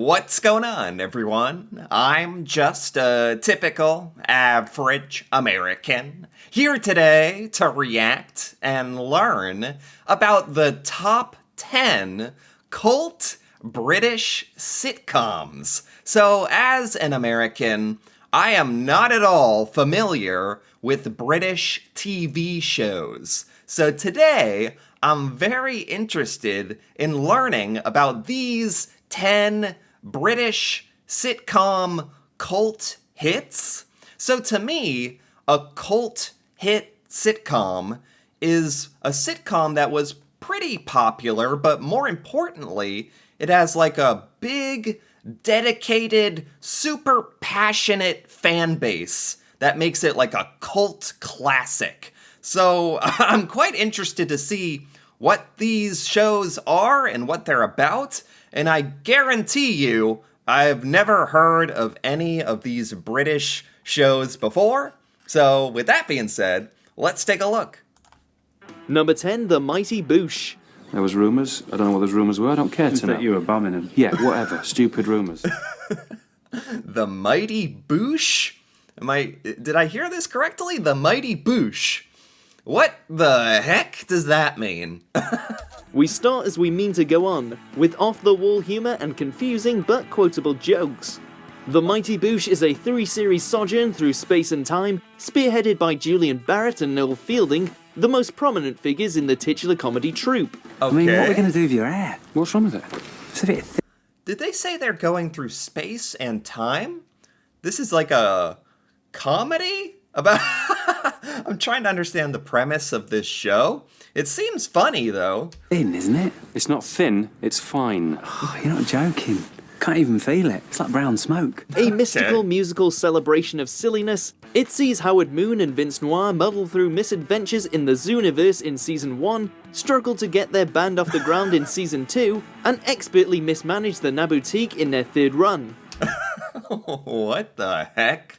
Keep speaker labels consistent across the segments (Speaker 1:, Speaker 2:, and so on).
Speaker 1: What's going on, everyone? I'm just a typical, average American, here today to react and learn about the top 10 cult British sitcoms. So, as an American, I am not at all familiar with British TV shows. So today, I'm very interested in learning about these 10 British sitcom cult hits. So to me, a cult hit sitcom is a sitcom that was pretty popular, but more importantly, it has like a big, dedicated, super passionate fan base that makes it like a cult classic. So I'm quite interested to see what these shows are and what they're about, and I guarantee you I've never heard of any of these British shows before. So with that being said, let's take a look.
Speaker 2: Number 10, The Mighty Boosh.
Speaker 3: There was rumours. I don't know what those rumours were. I don't care to know.
Speaker 4: That you were bombing him.
Speaker 3: Yeah, whatever. Stupid rumours.
Speaker 1: The Mighty Boosh? Did I hear this correctly? The Mighty Boosh. What the heck does that mean?
Speaker 2: We start as we mean to go on, with off-the-wall humour and confusing but quotable jokes. The Mighty Boosh is a 3-series sojourn through space and time, spearheaded by Julian Barrett and Noel Fielding, the most prominent figures in the titular comedy troupe.
Speaker 1: Okay.
Speaker 4: I mean, what are we going to do with your hair?
Speaker 3: What's wrong with it?
Speaker 4: It's a bit thick.
Speaker 1: Did they say they're going through space and time? This is like a comedy about... I'm trying to understand the premise of this show. It seems funny, though.
Speaker 4: Thin, isn't it?
Speaker 3: It's not thin, it's fine.
Speaker 4: Oh, you're not joking. Can't even feel it. It's like brown smoke.
Speaker 2: A mystical musical celebration of silliness, it sees Howard Moon and Vince Noir muddle through misadventures in the Zooniverse in Season 1, struggle to get their band off the ground in Season 2, and expertly mismanage the Naboutique in their third run.
Speaker 1: What the heck?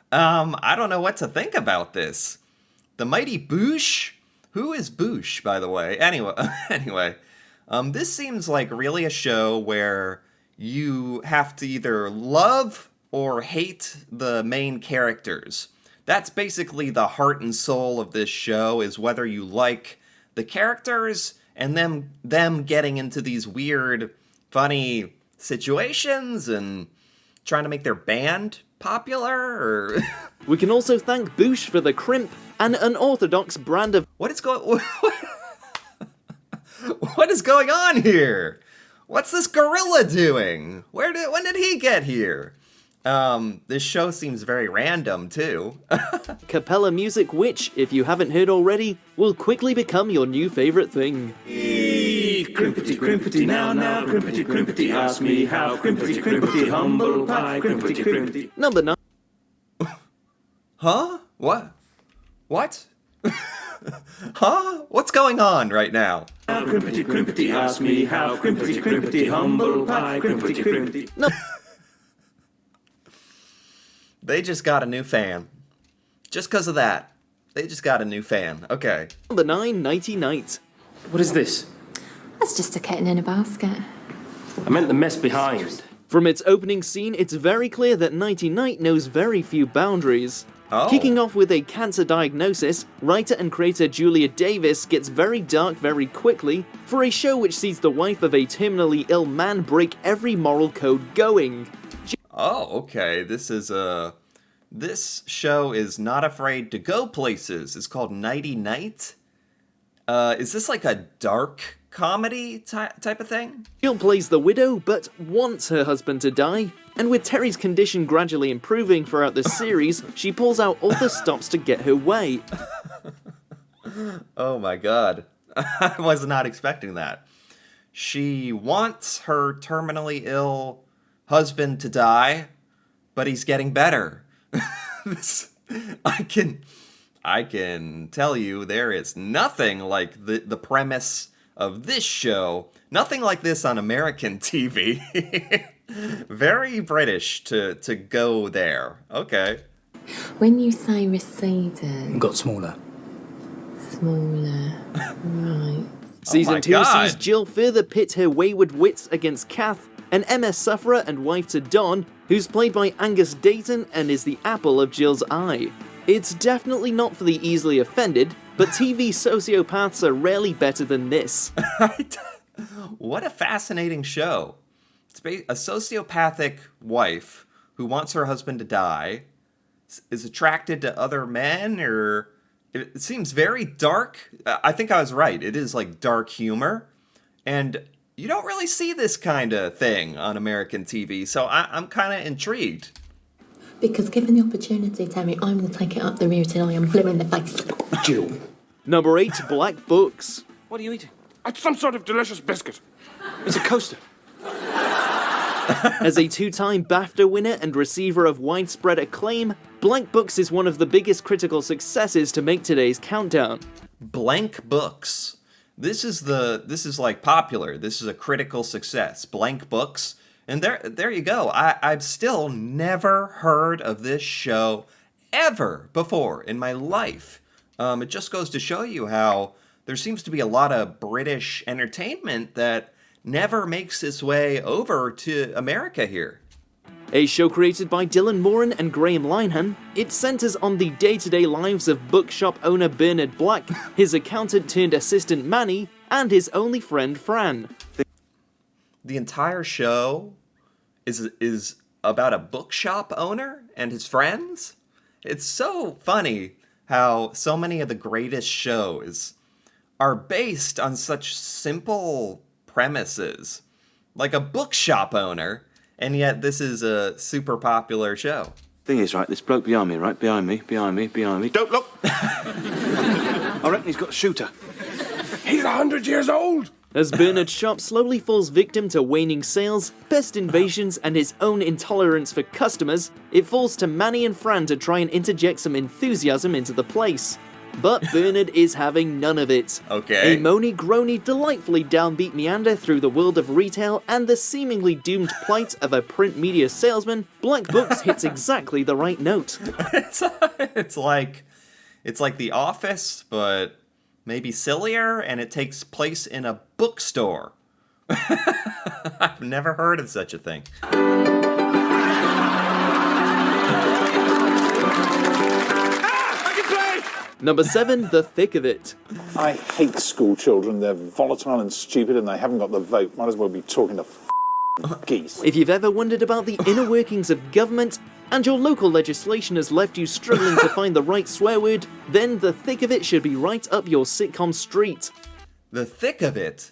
Speaker 1: I don't know what to think about this. The Mighty Boosh? Who is Boosh, by the way? Anyway, this seems like really a show where you have to either love or hate the main characters. That's basically the heart and soul of this show, is whether you like the characters and them getting into these weird, funny situations and trying to make their band popular, or...
Speaker 2: We can also thank Boosh for the crimp, an unorthodox brand of...
Speaker 1: What is going on here? What's this gorilla doing? When did he get here? This show seems very random, too.
Speaker 2: Capella music which, if you haven't heard already, will quickly become your new favourite thing.
Speaker 5: Crimpety, crimpety, now, crimpety, crimpety, ask me how, crimpety, crimpety, humble pie, crimpety, crimpety.
Speaker 2: Number 9.
Speaker 1: Huh? What? Huh? What's going on right now?
Speaker 5: Crimpety, crimpety, ask me how, crimpety, crimpety, humble pie, crimpety, crimpety.
Speaker 2: No.
Speaker 1: They just got a new fan. Just because of that. They just got a new fan. Okay.
Speaker 2: Number 9, Nighty Night.
Speaker 3: What is this?
Speaker 6: That's just a kitten in a basket.
Speaker 3: I meant the mess behind.
Speaker 2: From its opening scene, it's very clear that Nighty Night knows very few boundaries.
Speaker 1: Oh.
Speaker 2: Kicking off with a cancer diagnosis, writer and creator Julia Davis gets very dark very quickly for a show which sees the wife of a terminally ill man break every moral code going.
Speaker 1: Oh, okay. This show is not afraid to go places. It's called Nighty Night. Is this like a dark comedy type of thing?
Speaker 2: Jill plays the widow, but wants her husband to die. And with Terry's condition gradually improving throughout the series, she pulls out all the stops to get her way.
Speaker 1: Oh my god. I was not expecting that. She wants her terminally ill husband to die, but he's getting better. I can tell you there is nothing like the premise of this show. Nothing like this on American TV. Very British to go there. Okay.
Speaker 6: When you say receded,
Speaker 4: Got smaller.
Speaker 6: smaller, right.
Speaker 2: Season
Speaker 1: my
Speaker 2: 2
Speaker 1: God.
Speaker 2: sees Jill further pit her wayward wits against Kath, an MS sufferer and wife to Don, who's played by Angus Dayton and is the apple of Jill's eye. It's definitely not for the easily offended, but TV sociopaths are rarely better than this.
Speaker 1: What a fascinating show. It's a sociopathic wife who wants her husband to die, is attracted to other men, or it seems very dark. I think I was right. It is like dark humor, and you don't really see this kind of thing on American TV, so I'm kind of intrigued.
Speaker 6: Because given the opportunity, Tammy, I'm going to take it up the rear till I am blue in the face.
Speaker 5: Jill.
Speaker 2: Number 8, Black Books.
Speaker 3: What are you eating?
Speaker 7: It's some sort of delicious biscuit.
Speaker 3: It's a coaster.
Speaker 2: As a 2-time BAFTA winner and receiver of widespread acclaim, Blank Books is one of the biggest critical successes to make today's countdown.
Speaker 1: Blank Books. This is like popular. This is a critical success. Blank Books. And there you go. I've still never heard of this show ever before in my life. It just goes to show you how there seems to be a lot of British entertainment that never makes its way over to America here.
Speaker 2: A show created by Dylan Moran and Graham Linehan, it centers on the day-to-day lives of bookshop owner Bernard Black, his accountant turned assistant Manny, and his only friend Fran.
Speaker 1: The entire show is about a bookshop owner and his friends? It's so funny how so many of the greatest shows are based on such simple premises, like a bookshop owner, and yet this is a super popular show.
Speaker 8: Thing is, right, this bloke behind me, right, behind me. Don't look! I reckon he's got a shooter.
Speaker 7: He's 100 years old.
Speaker 2: As Bernard's shop slowly falls victim to waning sales, pest invasions, and his own intolerance for customers, it falls to Manny and Fran to try and interject some enthusiasm into the place. But Bernard is having none of it.
Speaker 1: Okay.
Speaker 2: A moany-groany, delightfully downbeat meander through the world of retail and the seemingly doomed plight of a print media salesman, Black Books hits exactly the right note.
Speaker 1: It's like The Office, but maybe sillier, and it takes place in a bookstore. I've never heard of such a thing.
Speaker 2: Number 7, The Thick of It.
Speaker 9: I hate school children. They're volatile and stupid and they haven't got the vote. Might as well be talking to geese.
Speaker 2: If you've ever wondered about the inner workings of government, and your local legislation has left you struggling to find the right swear word, then The Thick of It should be right up your sitcom street.
Speaker 1: The Thick of It.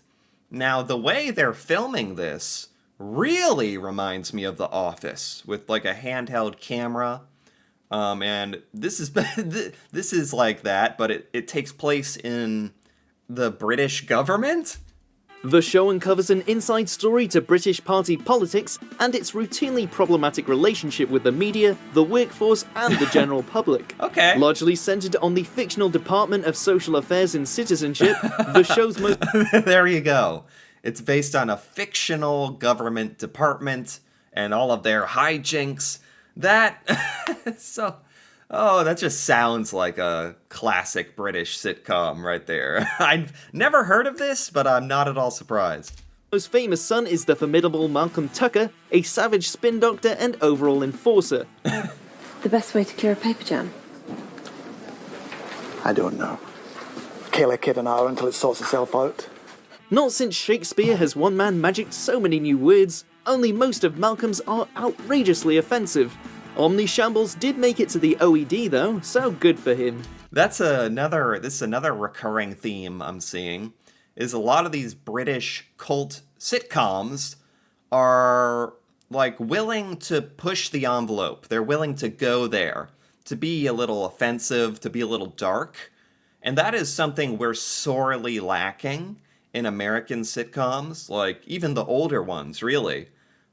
Speaker 1: Now, the way they're filming this really reminds me of The Office, with like a handheld camera. And this is like that, but it takes place in the British government?
Speaker 2: The show uncovers an inside story to British party politics and its routinely problematic relationship with the media, the workforce, and the general public.
Speaker 1: Okay.
Speaker 2: Largely centered on the fictional Department of Social Affairs and Citizenship, the show's most...
Speaker 1: There you go. It's based on a fictional government department and all of their hijinks. That that just sounds like a classic British sitcom right there. I've never heard of this, but I'm not at all surprised.
Speaker 2: Most famous son is the formidable Malcolm Tucker, a savage spin doctor and overall enforcer.
Speaker 10: The best way to cure a paper jam?
Speaker 11: I don't know. Kill a kid an hour until it sorts itself out.
Speaker 2: Not since Shakespeare has one man magicked so many new words, only most of Malcolm's are outrageously offensive. Omni Shambles did make it to the OED though, so good for him.
Speaker 1: This is another recurring theme I'm seeing, is a lot of these British cult sitcoms are like willing to push the envelope. They're willing to go there, to be a little offensive, to be a little dark. And that is something we're sorely lacking in American sitcoms, like even the older ones, really.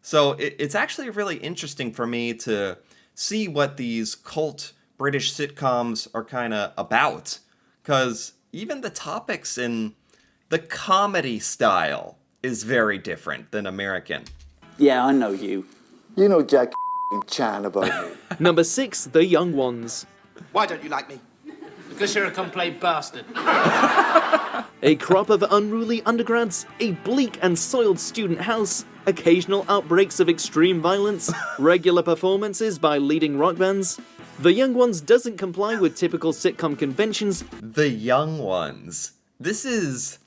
Speaker 1: So it's actually really interesting for me to see what these cult British sitcoms are kind of about. Because even the topics in the comedy style is very different than American.
Speaker 4: Yeah, I know you.
Speaker 11: You know Jack Chan about me.
Speaker 2: Number 6, The Young Ones.
Speaker 5: Why don't you like me?
Speaker 12: Because you're a complete bastard.
Speaker 2: A crop of unruly undergrads, a bleak and soiled student house, occasional outbreaks of extreme violence, regular performances by leading rock bands. The Young Ones doesn't comply with typical sitcom conventions.
Speaker 1: The Young Ones. This is...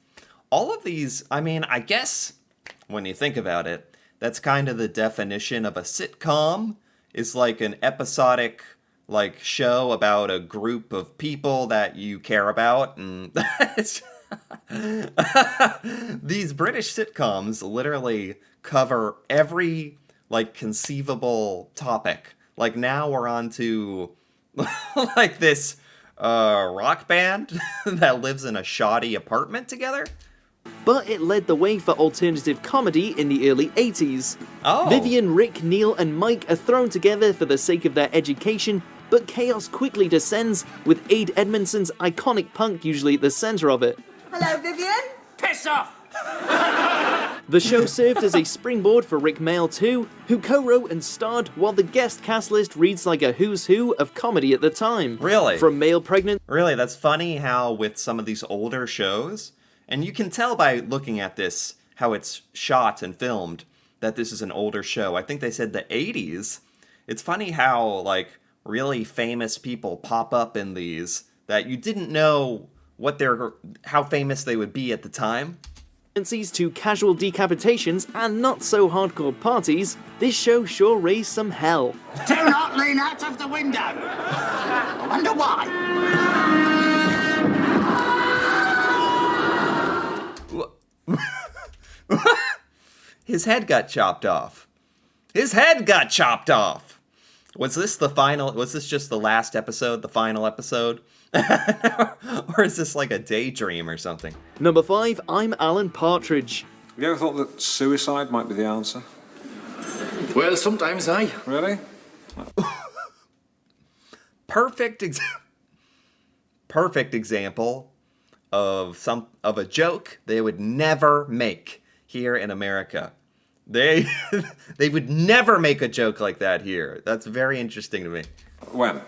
Speaker 1: all of these, I mean, I guess, when you think about it, that's kind of the definition of a sitcom, is like an episodic, like, show about a group of people that you care about, and these British sitcoms literally cover every, like, conceivable topic. Like, now we're on to, like, this rock band that lives in a shoddy apartment together.
Speaker 2: But it led the way for alternative comedy in the early 80s.
Speaker 1: Oh.
Speaker 2: Vivian, Rick, Neil, and Mike are thrown together for the sake of their education, but chaos quickly descends, with Aid Edmondson's iconic punk usually at the center of it.
Speaker 12: Hello, Vivian.
Speaker 5: Piss off!
Speaker 2: The show served as a springboard for Rick Mayall too, who co-wrote and starred, while the guest cast list reads like a who's who of comedy at the time.
Speaker 1: Really?
Speaker 2: From Male Pregnant...
Speaker 1: Really, that's funny how with some of these older shows, and you can tell by looking at this, how it's shot and filmed, that this is an older show. I think they said the 80s. It's funny how, like, really famous people pop up in these that you didn't know how famous they would be at the time.
Speaker 2: To casual decapitations and not so hardcore parties, this show sure raised some hell.
Speaker 5: Do not lean out of the window! I wonder why.
Speaker 1: His head got chopped off. His head got chopped off! Was this just the last episode, the final episode? Or is this like a daydream or something?
Speaker 2: Number 5, I'm Alan Partridge.
Speaker 13: Have you ever thought that suicide might be the answer?
Speaker 5: Well, sometimes I.
Speaker 13: Really?
Speaker 1: Perfect example of a joke they would never make here in America. They would never make a joke like that here. That's very interesting to me.
Speaker 13: When?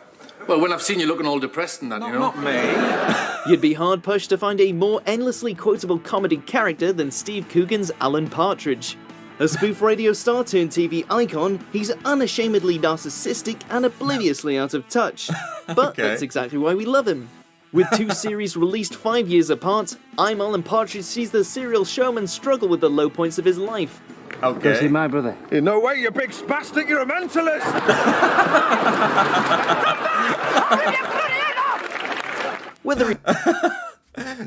Speaker 5: Well, when I've seen you looking all depressed and that, you know.
Speaker 13: Not me.
Speaker 2: You'd be hard-pushed to find a more endlessly quotable comedy character than Steve Coogan's Alan Partridge. A spoof radio star turned TV icon, he's unashamedly narcissistic and obliviously out of touch. But That's exactly why we love him. With 2 series released 5 years apart, I'm Alan Partridge sees the serial showman struggle with the low points of his life.
Speaker 1: Okay.
Speaker 4: Go see my brother.
Speaker 7: In no way, you big spastic, you're a mentalist!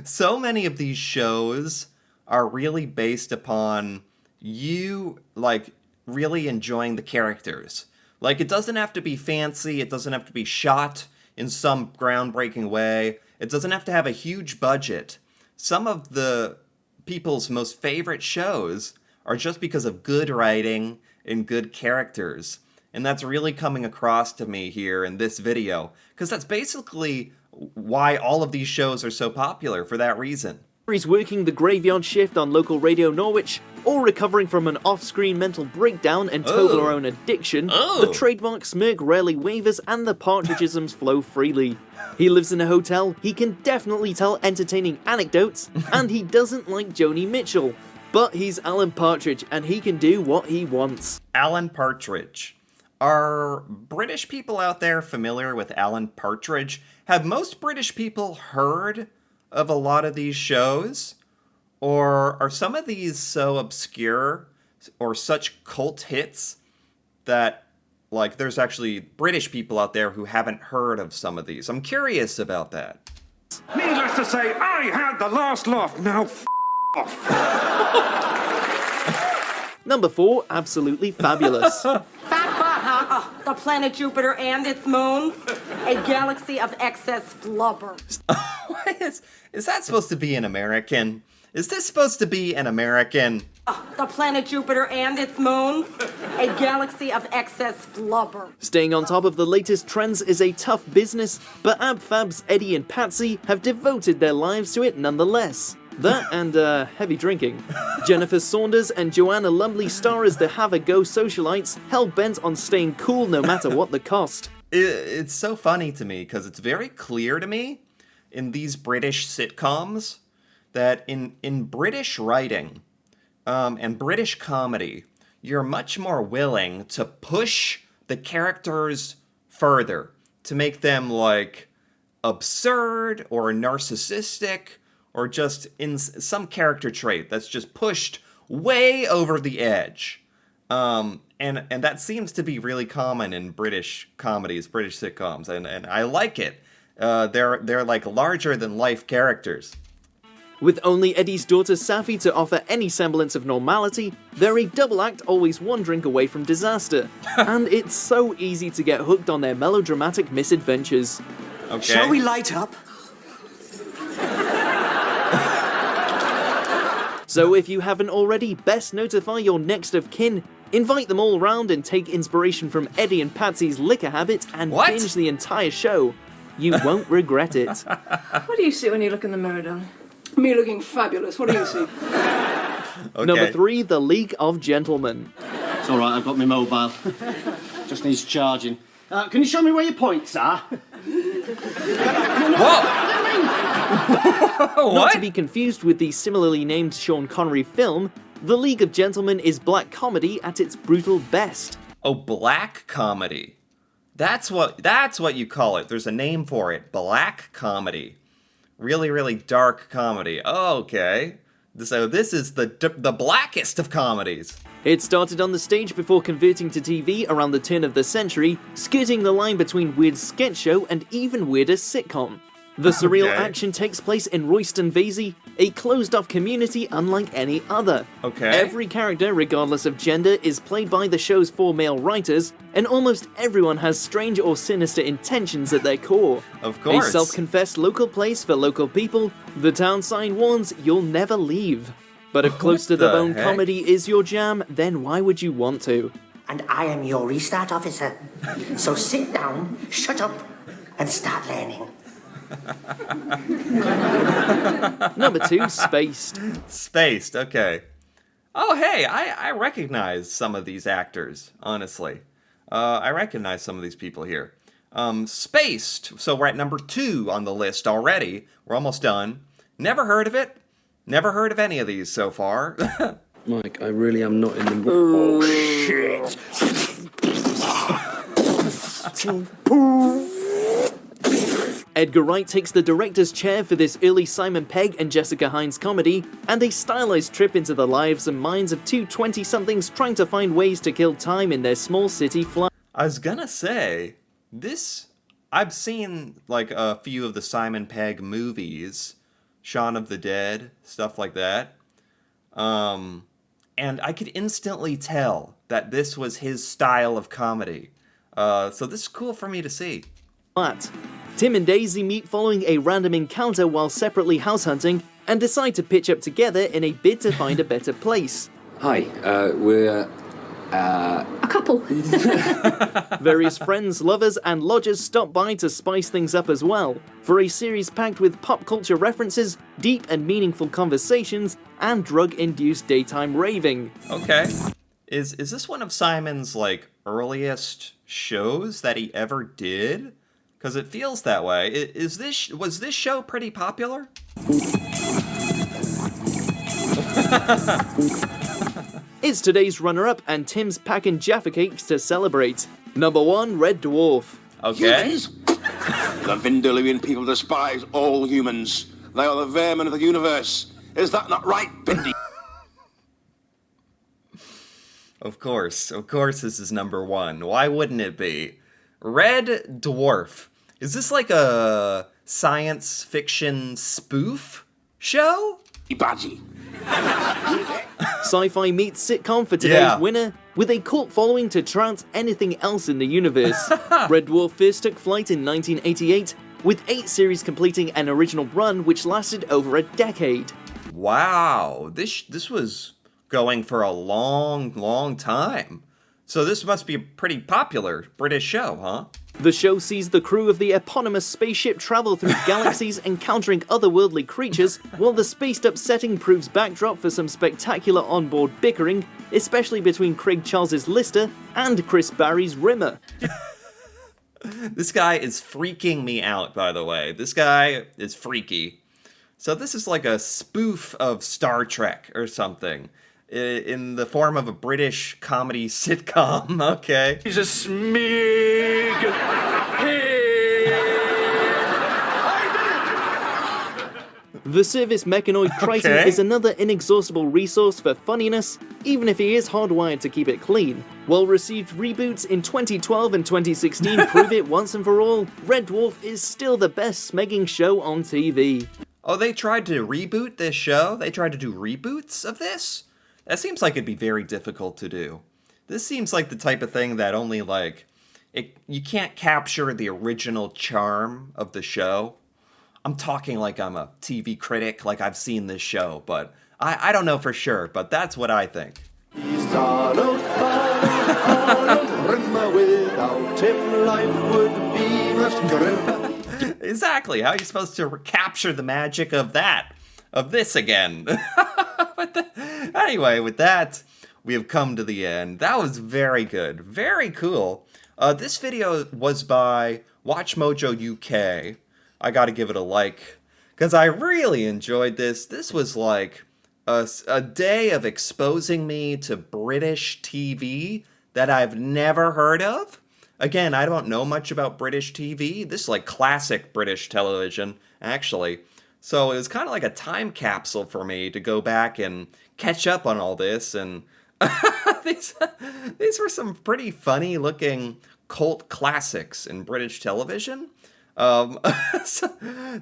Speaker 1: So many of these shows are really based upon you, like, really enjoying the characters. Like, it doesn't have to be fancy, it doesn't have to be shot in some groundbreaking way, it doesn't have to have a huge budget. Some of the people's most favorite shows are just because of good writing and good characters. And that's really coming across to me here in this video, because that's basically why all of these shows are so popular, for that reason.
Speaker 2: He's working the graveyard shift on local Radio Norwich, or recovering from an off-screen mental breakdown and Toblerone addiction, the trademark smirk rarely wavers and the Partridgeisms flow freely. He lives in a hotel, he can definitely tell entertaining anecdotes, and he doesn't like Joni Mitchell. But he's Alan Partridge, and he can do what he wants.
Speaker 1: Alan Partridge. Are British people out there familiar with Alan Partridge? Have most British people heard of a lot of these shows? Or are some of these so obscure or such cult hits that, like, there's actually British people out there who haven't heard of some of these? I'm curious about that.
Speaker 7: Needless to say, I had the last laugh. Now off.
Speaker 2: Number 4, absolutely fabulous.
Speaker 12: The planet Jupiter and its moons. A galaxy of excess flubber.
Speaker 1: Is that supposed to be an American? Is this supposed to be an American?
Speaker 12: The planet Jupiter and its moons. A galaxy of excess flubber.
Speaker 2: Staying on top of the latest trends is a tough business, but Ab Fab's Eddie and Patsy have devoted their lives to it nonetheless. That and heavy drinking. Jennifer Saunders and Joanna Lumley star as the have-a-go socialites, hell-bent on staying cool no matter what the cost.
Speaker 1: It's so funny to me, because it's very clear to me in these British sitcoms that in British writing and British comedy, you're much more willing to push the characters further, to make them like absurd or narcissistic or just in some character trait that's just pushed way over the edge. And that seems to be really common in British comedies, British sitcoms, and I like it. They're like larger than life characters.
Speaker 2: With only Eddie's daughter Safi to offer any semblance of normality, they're a double act always one drink away from disaster. And it's so easy to get hooked on their melodramatic misadventures.
Speaker 1: Okay.
Speaker 11: Shall we light up?
Speaker 2: So if you haven't already, best notify your next of kin, invite them all round and take inspiration from Eddie and Patsy's liquor habit and binge the entire show. You won't regret it.
Speaker 10: What do you see when you look in the mirror, darling?
Speaker 14: Me looking fabulous. What do you see?
Speaker 1: Okay.
Speaker 2: Number 3, The League of Gentlemen.
Speaker 15: It's all right, I've got my mobile. Just needs charging. Can you show me where your points are?
Speaker 2: Not to be confused with the similarly named Sean Connery film, The League of Gentlemen is black comedy at its brutal best.
Speaker 1: Oh, black comedy. That's what you call it. There's a name for it. Black comedy. Really, really dark comedy. Oh, okay. So this is the blackest of comedies.
Speaker 2: It started on the stage before converting to TV around the turn of the century, skirting the line between weird sketch show and even weirder sitcom. The surreal action takes place in Royston Vasey, a closed-off community unlike any other.
Speaker 1: Okay.
Speaker 2: Every character, regardless of gender, is played by the show's 4 male writers, and almost everyone has strange or sinister intentions at their core.
Speaker 1: Of course.
Speaker 2: A self-confessed local place for local people, the town sign warns you'll never leave. But if close to the bone comedy is your jam, then why would you want to?
Speaker 16: And I am your restart officer. So sit down, shut up, and start learning.
Speaker 2: Number 2, Spaced.
Speaker 1: Spaced, okay. Oh, hey, I recognize some of these actors, honestly. I recognize some of these people here. Spaced, so we're at number 2 on the list already. We're almost done. Never heard of it. Never heard of any of these so far.
Speaker 4: Mike, I really am not in the mood. Oh, shit.
Speaker 2: Edgar Wright takes the director's chair for this early Simon Pegg and Jessica Hines comedy, and a stylized trip into the lives and minds of two 20-somethings trying to find ways to kill time in their small city flat.
Speaker 1: I was gonna say, I've seen like a few of the Simon Pegg movies, Shaun of the Dead, stuff like that. And I could instantly tell that this was his style of comedy. So this is cool for me to see.
Speaker 2: Tim and Daisy meet following a random encounter while separately house hunting and decide to pitch up together in a bid to find a better place.
Speaker 3: Hi, we're...
Speaker 6: A couple.
Speaker 2: Various friends, lovers, and lodgers stop by to spice things up as well, for a series packed with pop culture references, deep and meaningful conversations, and drug-induced daytime raving.
Speaker 1: Okay. Is this one of Simon's, like, earliest shows that he ever did? Because it feels that way. Was this show pretty popular?
Speaker 2: It's today's runner-up, and Tim's packing Jaffa cakes to celebrate. Number 1, Red Dwarf.
Speaker 1: Okay.
Speaker 8: Humans? The Vindelian people despise all humans. They are the vermin of the universe. Is that not right, Bindi?
Speaker 1: Of course this is number 1. Why wouldn't it be? Red Dwarf. Is this like a science fiction spoof show?
Speaker 8: Ibaji.
Speaker 2: Sci-fi meets sitcom for today's winner, with a cult following to trounce anything else in the universe. Red Dwarf first took flight in 1988, with 8 series completing an original run which lasted over a decade.
Speaker 1: Wow, this was going for a long time. So this must be a pretty popular British show, huh?
Speaker 2: The show sees the crew of the eponymous spaceship travel through galaxies encountering otherworldly creatures, while the spaced-up setting proves backdrop for some spectacular onboard bickering, especially between Craig Charles's Lister and Chris Barry's Rimmer.
Speaker 1: This guy is freaking me out, by the way. This guy is freaky. So this is like a spoof of Star Trek or something, in the form of a British comedy sitcom, okay?
Speaker 5: He's a smig.
Speaker 2: The service mechanoid Crichton
Speaker 1: Okay.
Speaker 2: is another inexhaustible resource for funniness, even if he is hardwired to keep it clean. Well-received reboots in 2012 and 2016 prove it once and for all. Red Dwarf is still the best smegging show on TV.
Speaker 1: Oh, they tried to reboot this show? They tried to do reboots of this? That seems like it'd be very difficult to do. This seems like the type of thing that only, like, you can't capture the original charm of the show. I'm talking like I'm a TV critic, like I've seen this show, but I don't know for sure, but that's what I think.
Speaker 5: Without him, life would be much grimmer.
Speaker 1: Exactly. How are you supposed to capture the magic of this again? Anyway, with that, we have come to the end. That was very good. Very cool. This video was by Watch Mojo UK. I gotta give it a like, because I really enjoyed this. This was like a day of exposing me to British TV that I've never heard of. Again, I don't know much about British TV. This is like classic British television, actually. So it was kind of like a time capsule for me to go back and catch up on all this. And these were some pretty funny looking cult classics in British television.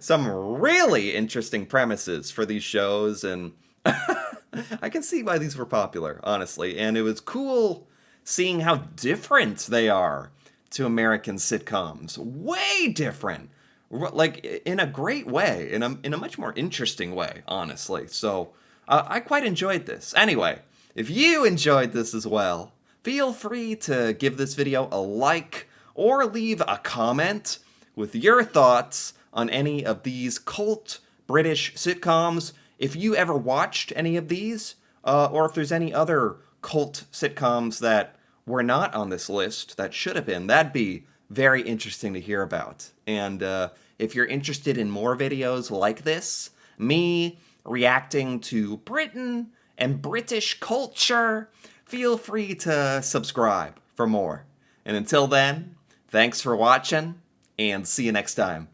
Speaker 1: Some really interesting premises for these shows, and I can see why these were popular, honestly. And it was cool seeing how different they are to American sitcoms. Way different. Like, in a great way, in a much more interesting way, honestly. So, I quite enjoyed this. Anyway, if you enjoyed this as well, feel free to give this video a like or leave a comment with your thoughts on any of these cult British sitcoms. If you ever watched any of these, or if there's any other cult sitcoms that were not on this list that should have been, that'd be very interesting to hear about. And if you're interested in more videos like this, me reacting to Britain and British culture, feel free to subscribe for more. And until then, thanks for watching, and see you next time.